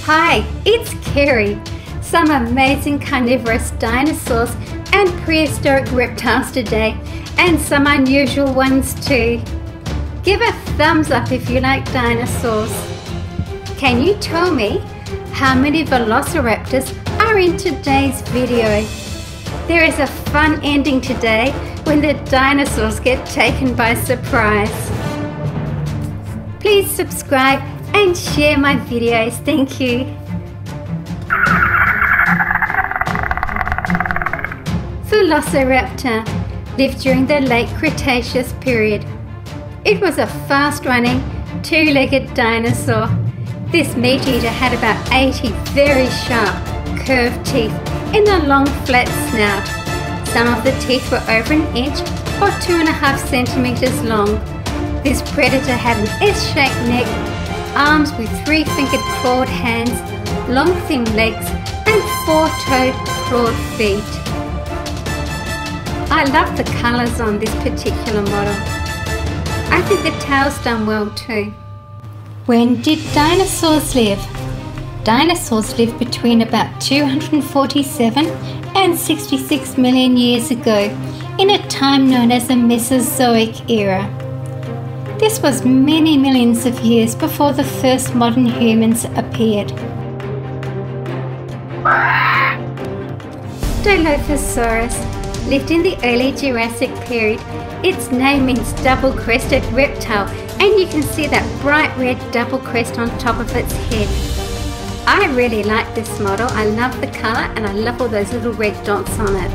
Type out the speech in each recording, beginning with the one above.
Hi, it's Kerry. Some amazing carnivorous dinosaurs and prehistoric reptiles today, and some unusual ones too. Give a thumbs up if you like dinosaurs. Can you tell me how many Velociraptors are in today's video? There is a fun ending today when the dinosaurs get taken by surprise. Please subscribe and share my videos, thank you. Velociraptor lived during the late Cretaceous period. It was a fast-running, two-legged dinosaur. This meat eater had about 80 very sharp, curved teeth in a long, flat snout. Some of the teeth were over an inch or 2.5 centimeters long. This predator had an S-shaped neck, arms with 3-fingered clawed hands, long thin legs and 4-toed clawed feet. I love the colours on this particular model. I think the tail's done well too. When did dinosaurs live? Dinosaurs lived between about 247 and 66 million years ago in a time known as the Mesozoic era. This was many millions of years before the first modern humans appeared. Dilophosaurus lived in the early Jurassic period. Its name means double-crested reptile, and you can see that bright red double crest on top of its head. I really like this model. I love the colour and I love all those little red dots on it.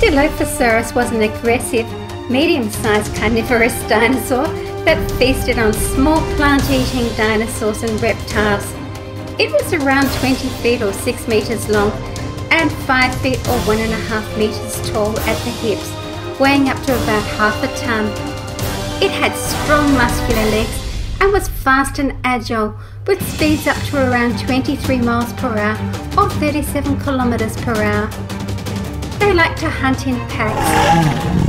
Dilophosaurus was an aggressive, medium-sized carnivorous dinosaur that feasted on small plant-eating dinosaurs and reptiles. It was around 20 feet or 6 meters long and 5 feet or 1.5 meters tall at the hips, weighing up to about half a ton. It had strong muscular legs and was fast and agile, with speeds up to around 23 miles per hour or 37 kilometers per hour. They like to hunt in packs.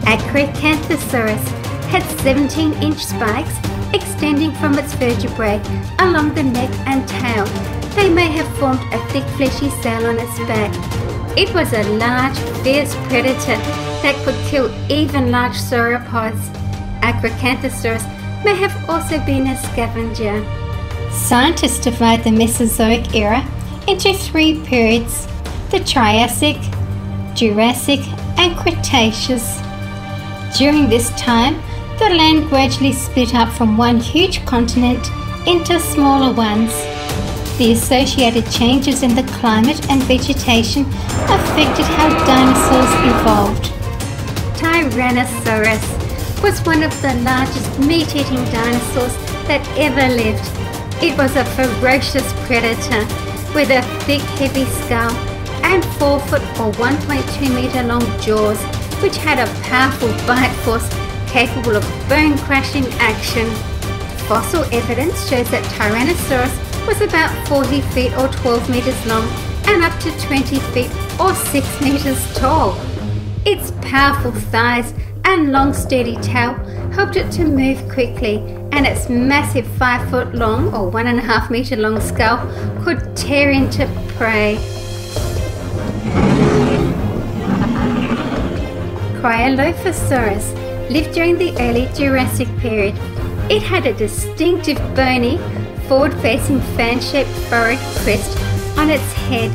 Acrocanthosaurus had 17-inch spikes extending from its vertebrae along the neck and tail. They may have formed a thick fleshy sail on its back. It was a large, fierce predator that could kill even large sauropods. Acrocanthosaurus may have also been a scavenger. Scientists divide the Mesozoic era into 3 periods: the Triassic, Jurassic and Cretaceous. During this time, the land gradually split up from one huge continent into smaller ones. The associated changes in the climate and vegetation affected how dinosaurs evolved. Tyrannosaurus was one of the largest meat-eating dinosaurs that ever lived. It was a ferocious predator with a thick, heavy skull and 4 foot or 1.2 meter long jaws, which had a powerful bite force capable of bone-crushing action. Fossil evidence shows that Tyrannosaurus was about 40 feet or 12 meters long and up to 20 feet or 6 meters tall. Its powerful thighs and long steady tail helped it to move quickly, and its massive 5 foot long or 1.5 meter long skull could tear into prey. Cryolophosaurus lived during the early Jurassic period. It had a distinctive bony, forward-facing fan-shaped furrowed crest on its head.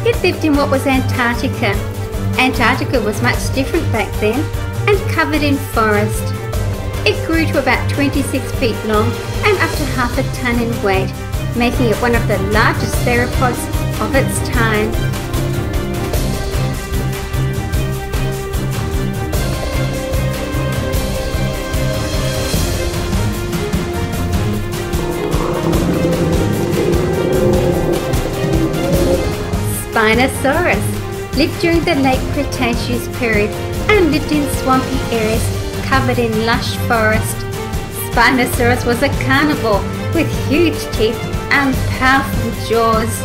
It lived in what was Antarctica. Antarctica was much different back then and covered in forest. It grew to about 26 feet long and up to half a ton in weight, making it one of the largest theropods of its time. Spinosaurus lived during the late Cretaceous period and lived in swampy areas covered in lush forest. Spinosaurus was a carnivore with huge teeth and powerful jaws.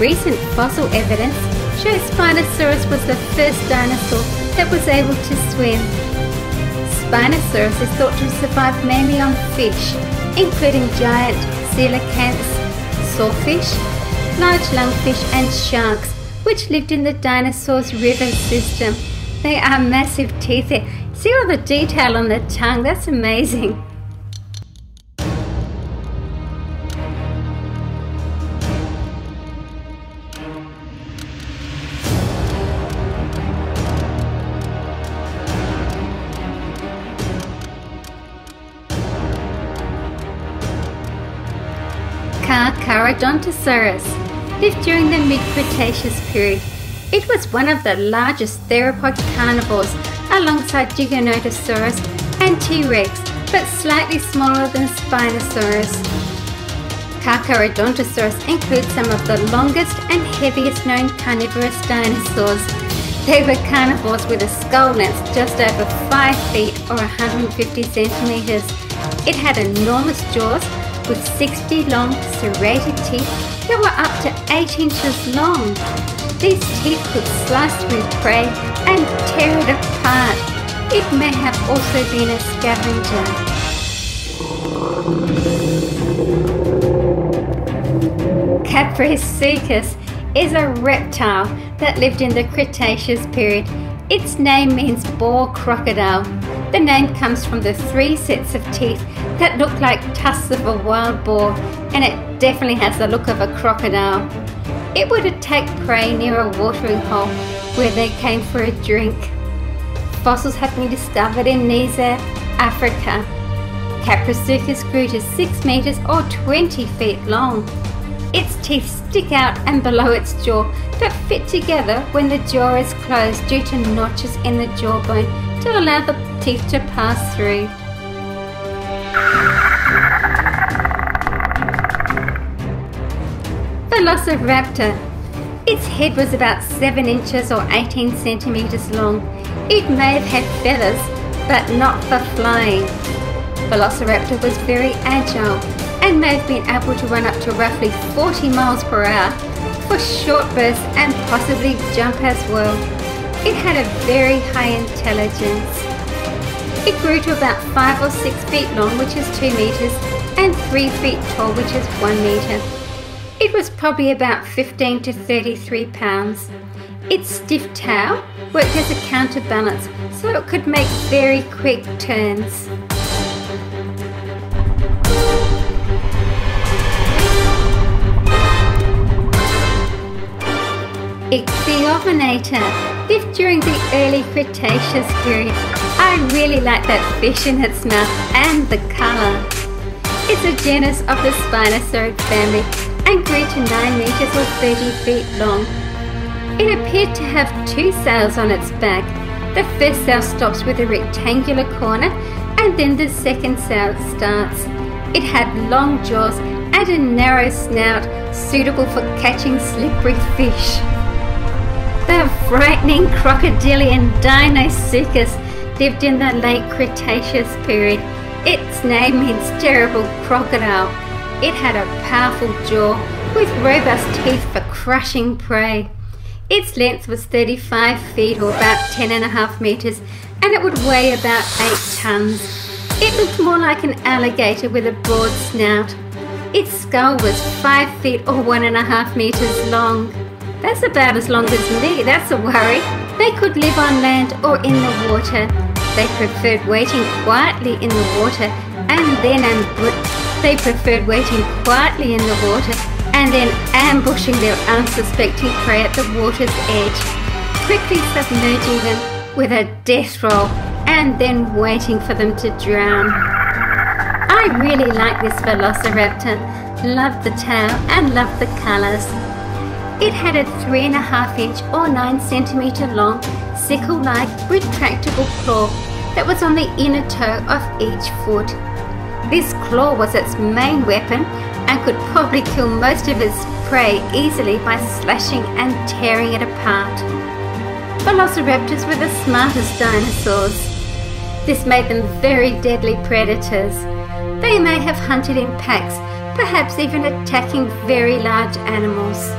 Recent fossil evidence shows Spinosaurus was the first dinosaur that was able to swim. Spinosaurus is thought to have survived mainly on fish, including giant coelacanths, sawfish, large lungfish and sharks, which lived in the dinosaurs' river system. They are massive teeth there. See all the detail on the tongue, that's amazing. Carcharodontosaurus lived during the mid-Cretaceous period. It was one of the largest theropod carnivores alongside Giganotosaurus and T-Rex, but slightly smaller than Spinosaurus. Carcharodontosaurus includes some of the longest and heaviest known carnivorous dinosaurs. They were carnivores with a skull length just over 5 feet or 150 centimeters. It had enormous jaws with 60 long serrated teeth that were up to 8 inches long. These teeth could slice through prey and tear it apart. It may have also been a scavenger. Kaprosuchus is a reptile that lived in the Cretaceous period. Its name means boar crocodile. The name comes from the 3 sets of teeth that look like tusks of a wild boar, and it definitely has the look of a crocodile. It would attack prey near a watering hole where they came for a drink. Fossils have been discovered in Asia, Africa. Kaprosuchus grew to 6 meters or 20 feet long. Its teeth stick out and below its jaw, but fit together when the jaw is closed due to notches in the jawbone to allow the teeth to pass through. Velociraptor. Its head was about 7 inches or 18 centimeters long. It may have had feathers, but not for flying. Velociraptor was very agile and may have been able to run up to roughly 40 miles per hour for short bursts and possibly jump as well. It had a very high intelligence. It grew to about 5 or 6 feet long, which is 2 meters, and 3 feet tall, which is 1 meter. It was probably about 15 to 33 pounds. Its stiff tail worked as a counterbalance, so it could make very quick turns. Ichthyovenator lived during the early Cretaceous period. I really like that fish in its mouth and the colour. It's a genus of the Spinosaurid family and grew to 9 meters or 30 feet long. It appeared to have 2 sails on its back. The first sail stops with a rectangular corner and then the second sail starts. It had long jaws and a narrow snout suitable for catching slippery fish. The frightening crocodilian Deinosuchus lived in the late Cretaceous period. Its name means terrible crocodile. It had a powerful jaw with robust teeth for crushing prey. Its length was 35 feet or about 10.5 meters, and it would weigh about 8 tons. It looked more like an alligator with a broad snout. Its skull was 5 feet or 1.5 meters long. That's about as long as me, that's a worry. They could live on land or in the water. They preferred waiting quietly in the water and then ambushing their unsuspecting prey at the water's edge, quickly submerging them with a death roll and then waiting for them to drown. I really like this Velociraptor. Loved the tail and loved the colours. It had a 3.5 inch or 9 centimeter long, sickle-like retractable claw that was on the inner toe of each foot. This claw was its main weapon and could probably kill most of its prey easily by slashing and tearing it apart. Velociraptors were the smartest dinosaurs. This made them very deadly predators. They may have hunted in packs, perhaps even attacking very large animals.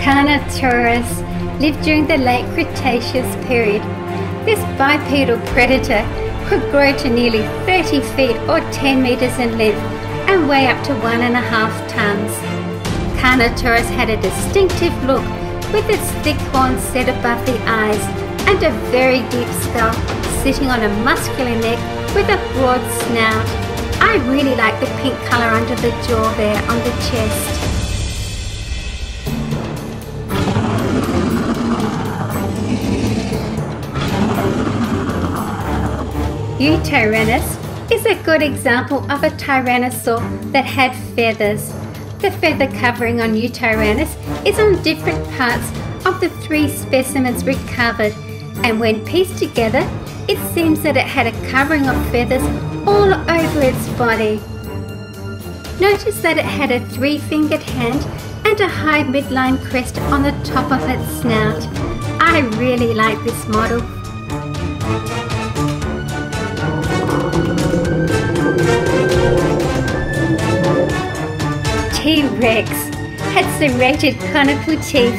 Carnotaurus lived during the late Cretaceous period. This bipedal predator could grow to nearly 30 feet or 10 meters in length and weigh up to 1.5 tons. Carnotaurus had a distinctive look with its thick horns set above the eyes and a very deep skull sitting on a muscular neck with a broad snout. I really like the pink colour under the jaw there on the chest. Yutyrannus is a good example of a tyrannosaur that had feathers. The feather covering on Yutyrannus is on different parts of the 3 specimens recovered, and when pieced together, it seems that it had a covering of feathers all over its body. Notice that it had a 3-fingered hand and a high midline crest on the top of its snout. I really like this model. T-Rex had serrated conical teeth,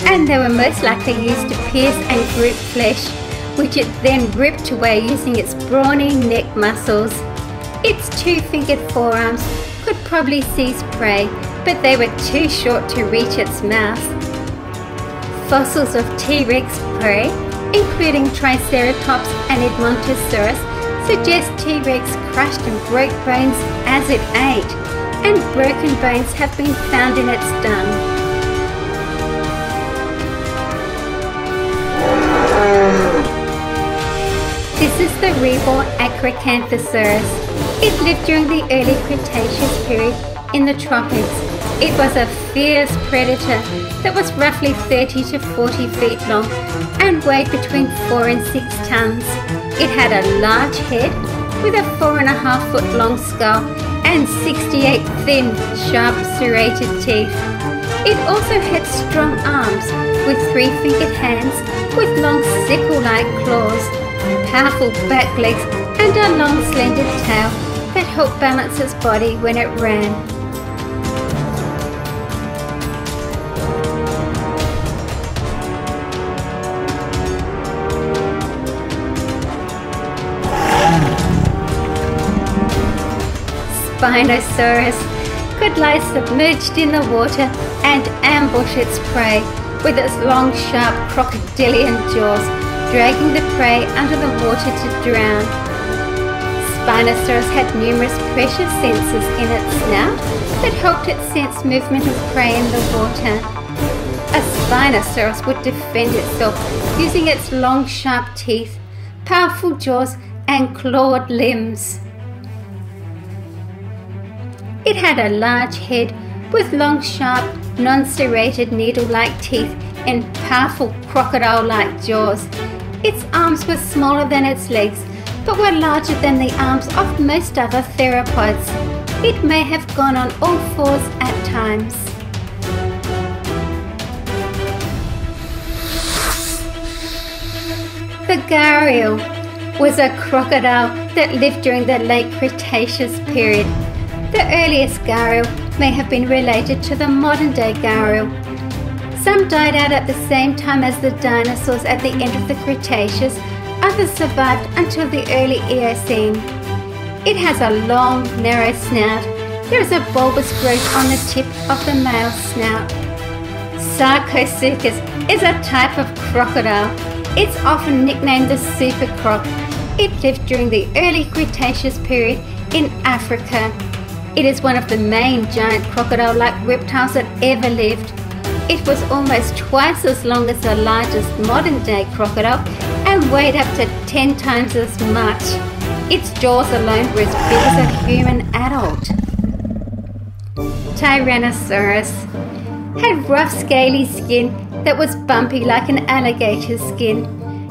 and they were most likely used to pierce and grip flesh, which it then ripped away using its brawny neck muscles. Its 2-fingered forearms could probably seize prey, but they were too short to reach its mouth. Fossils of T-Rex prey, including Triceratops and Edmontosaurus, suggest T-Rex crushed and broke bones as it ate, and broken bones have been found in its dung. This is the reborn Acrocanthosaurus. It lived during the early Cretaceous period in the tropics. It was a fierce predator that was roughly 30 to 40 feet long and weighed between 4 and 6 tons. It had a large head with a 4.5 foot long skull and 68 thin, sharp, serrated teeth. It also had strong arms with 3-fingered hands with long sickle-like claws, powerful back legs and a long slender tail that helped balance its body when it ran. Spinosaurus could lie submerged in the water and ambush its prey with its long, sharp crocodilian jaws, dragging the prey under the water to drown. Spinosaurus had numerous pressure sensors in its snout that helped it sense movement of prey in the water. A Spinosaurus would defend itself using its long, sharp teeth, powerful jaws, and clawed limbs. It had a large head with long, sharp, non-serrated needle-like teeth and powerful crocodile-like jaws. Its arms were smaller than its legs, but were larger than the arms of most other theropods. It may have gone on all 4s at times. The Gharial was a crocodile that lived during the late Cretaceous period. The earliest Gharial may have been related to the modern-day Gharial. Some died out at the same time as the dinosaurs at the end of the Cretaceous. Others survived until the early Eocene. It has a long, narrow snout. There is a bulbous growth on the tip of the male snout. Sarcosuchus is a type of crocodile. It's often nicknamed the super croc. It lived during the early Cretaceous period in Africa. It is one of the main giant crocodile-like reptiles that ever lived. It was almost twice as long as the largest modern-day crocodile and weighed up to 10 times as much. Its jaws alone were as big as a human adult. Tyrannosaurus had rough, scaly skin that was bumpy like an alligator's skin,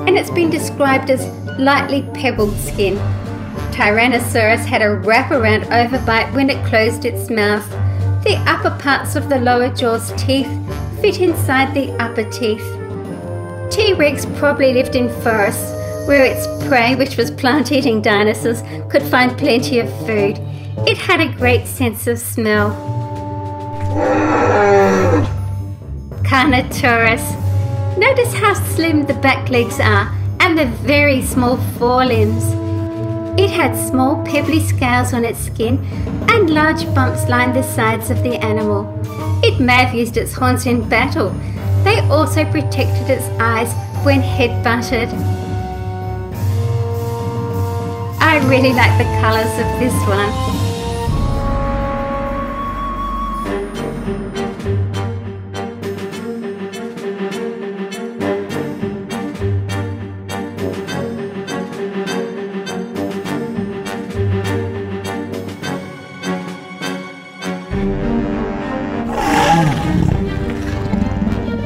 and it's been described as lightly pebbled skin. Tyrannosaurus had a wraparound overbite when it closed its mouth. The upper parts of the lower jaw's teeth fit inside the upper teeth. T-Rex probably lived in forests where its prey, which was plant-eating dinosaurs, could find plenty of food. It had a great sense of smell. Carnotaurus. Notice how slim the back legs are and the very small forelimbs. It had small pebbly scales on its skin and large bumps lined the sides of the animal. It may have used its horns in battle. They also protected its eyes when head-butted. I really like the colours of this one.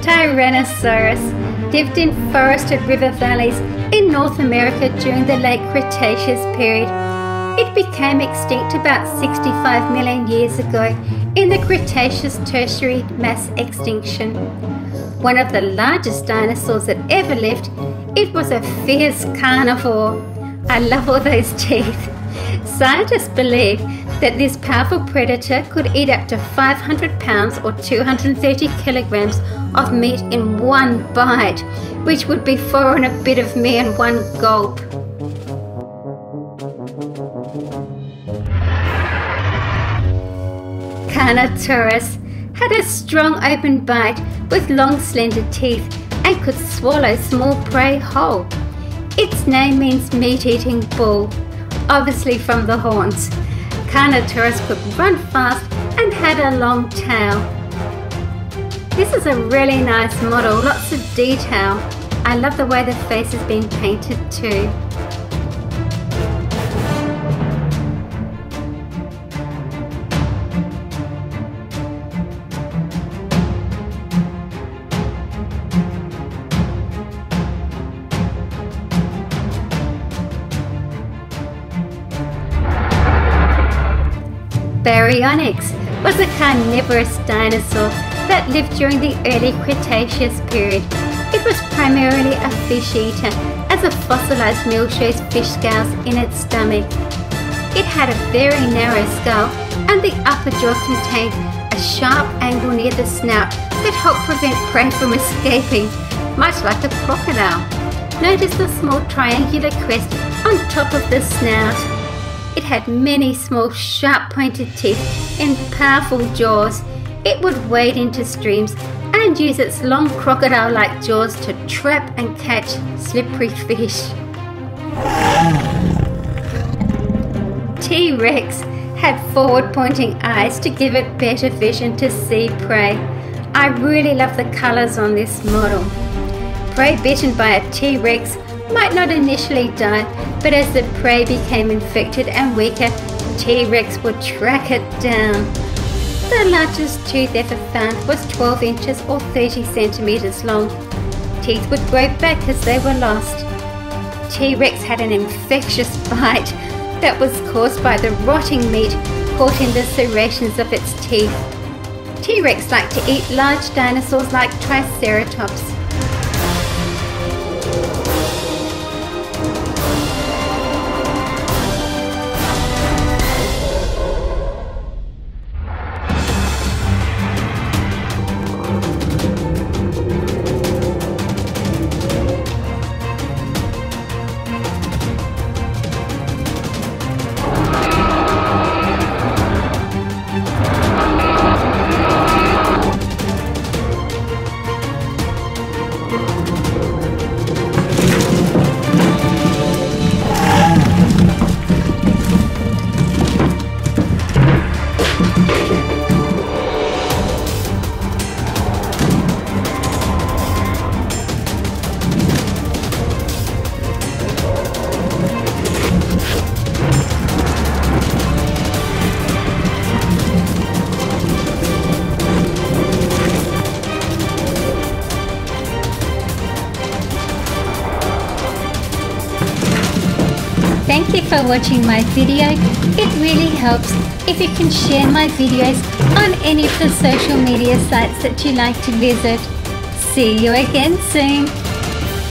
Tyrannosaurus lived in forested river valleys in North America during the late Cretaceous period. It became extinct about 65 million years ago in the Cretaceous tertiary mass extinction. One of the largest dinosaurs that ever lived, it was a fierce carnivore. I love all those teeth. Scientists believe that this powerful predator could eat up to 500 pounds or 230 kilograms of meat in one bite, which would be 4 and a bit of me in one gulp. Carnotaurus had a strong open bite with long slender teeth and could swallow small prey whole. Its name means meat-eating bull, obviously from the horns. Carnotaurus could run fast and had a long tail. This is a really nice model, lots of detail. I love the way the face has been painted too. Baryonyx was a carnivorous dinosaur that lived during the early Cretaceous period. It was primarily a fish eater, as a fossilized meal shows fish scales in its stomach. It had a very narrow skull, and the upper jaw contained a sharp angle near the snout that helped prevent prey from escaping, much like a crocodile. Notice the small triangular crest on top of the snout. It had many small sharp-pointed teeth and powerful jaws. It would wade into streams and use its long crocodile-like jaws to trap and catch slippery fish. T-Rex had forward-pointing eyes to give it better vision to see prey. I really love the colours on this model. Prey bitten by a T-Rex might not initially die, but as the prey became infected and weaker, T-Rex would track it down. The largest tooth ever found was 12 inches or 30 centimeters long. Teeth would grow back as they were lost. T-Rex had an infectious bite that was caused by the rotting meat caught in the serrations of its teeth. T-Rex liked to eat large dinosaurs like Triceratops. Thank you for watching my video. It really helps if you can share my videos on any of the social media sites that you like to visit. See you again soon.